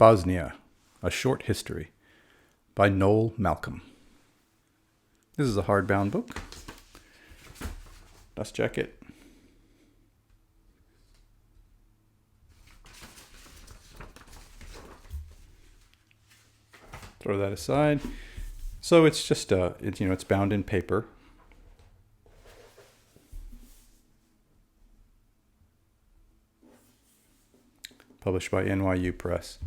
Bosnia, A Short History by Noel Malcolm. This is a hardbound book. Dust jacket. Throw that aside. So it's just it's bound in paper. Published by NYU Press.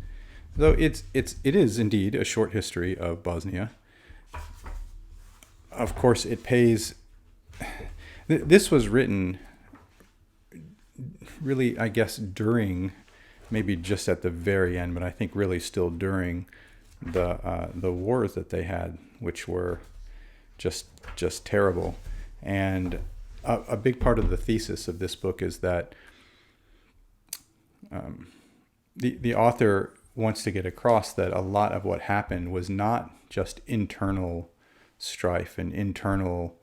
Though it is indeed a short history of Bosnia. Of course, it pays. This was written really, I guess, during, maybe just at the very end, but I think really still during the wars that they had, which were just terrible. And a big part of the thesis of this book is that the author wants to get across that a lot of what happened was not just internal strife and internal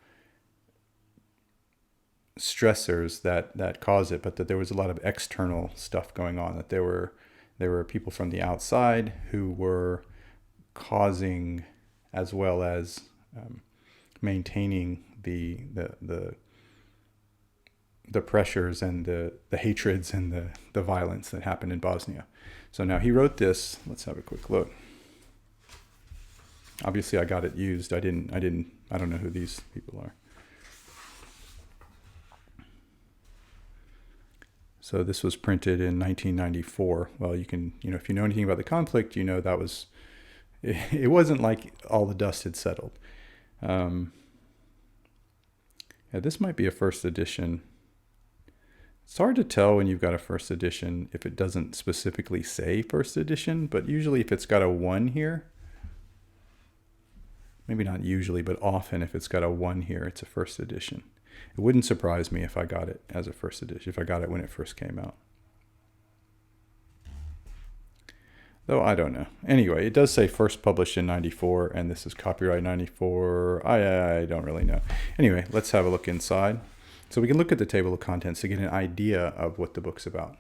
stressors that caused it, but that there was a lot of external stuff going on, that there were people from the outside who were causing as well as maintaining the pressures and the hatreds and the violence that happened in Bosnia. So now he wrote this. Let's have a quick look. Obviously I got it used. I don't know who these people are. So this was printed in 1994. Well, you can, if you know anything about the conflict, that was, it wasn't like all the dust had settled. Yeah, this might be a first edition. It's hard to tell when you've got a first edition if it doesn't specifically say first edition, but usually if it's got a 1 here, maybe not usually, but often if it's got a 1 here, it's a first edition. It wouldn't surprise me if I got it as a first edition, if I got it when it first came out. Though I don't know. Anyway, it does say first published in 94, and this is copyright 94. I don't really know. Anyway, let's have a look inside. So we can look at the table of contents to get an idea of what the book's about.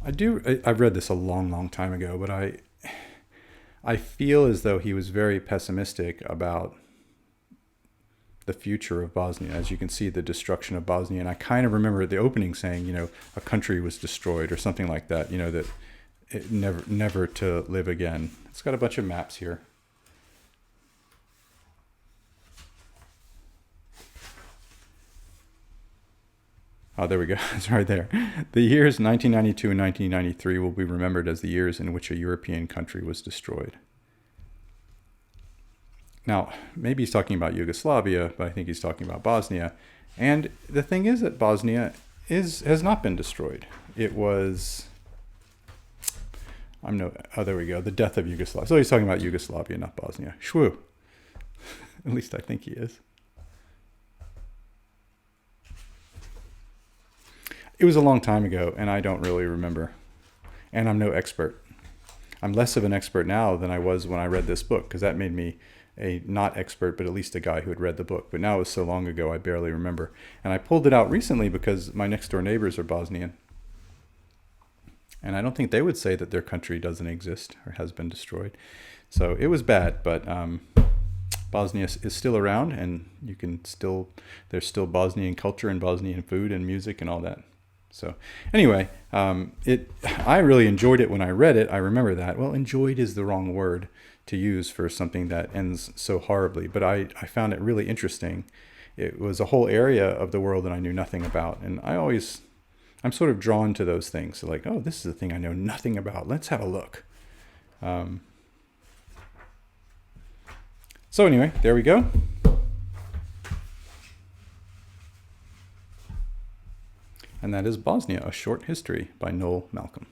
I've read this a long time ago, but I feel as though he was very pessimistic about the future of Bosnia. As you can see, the destruction of Bosnia. And I kind of remember the opening saying, a country was destroyed or something like that, that it never to live again. It's got a bunch of maps here. Oh, there we go. It's right there. The years 1992 and 1993 will be remembered as the years in which a European country was destroyed. Now, maybe he's talking about Yugoslavia, but I think he's talking about Bosnia. And the thing is that Bosnia has not been destroyed. It was... there we go. The death of Yugoslavia. So he's talking about Yugoslavia, not Bosnia. Shwoo. At least I think he is. It was a long time ago, and I don't really remember. And I'm no expert. I'm less of an expert now than I was when I read this book, because that made me a not expert, but at least a guy who had read the book. But now it was so long ago, I barely remember. And I pulled it out recently because my next door neighbors are Bosnian. And I don't think they would say that their country doesn't exist or has been destroyed. So it was bad, but Bosnia is still around, and there's still Bosnian culture and Bosnian food and music and all that. So anyway, I really enjoyed it when I read it. I remember that. Well, enjoyed is the wrong word to use for something that ends so horribly, but I found it really interesting. It was a whole area of the world that I knew nothing about, and I'm sort of drawn to those things. So like, oh, this is a thing I know nothing about. Let's have a look. So anyway, there we go. And that is Bosnia, A Short History by Noel Malcolm.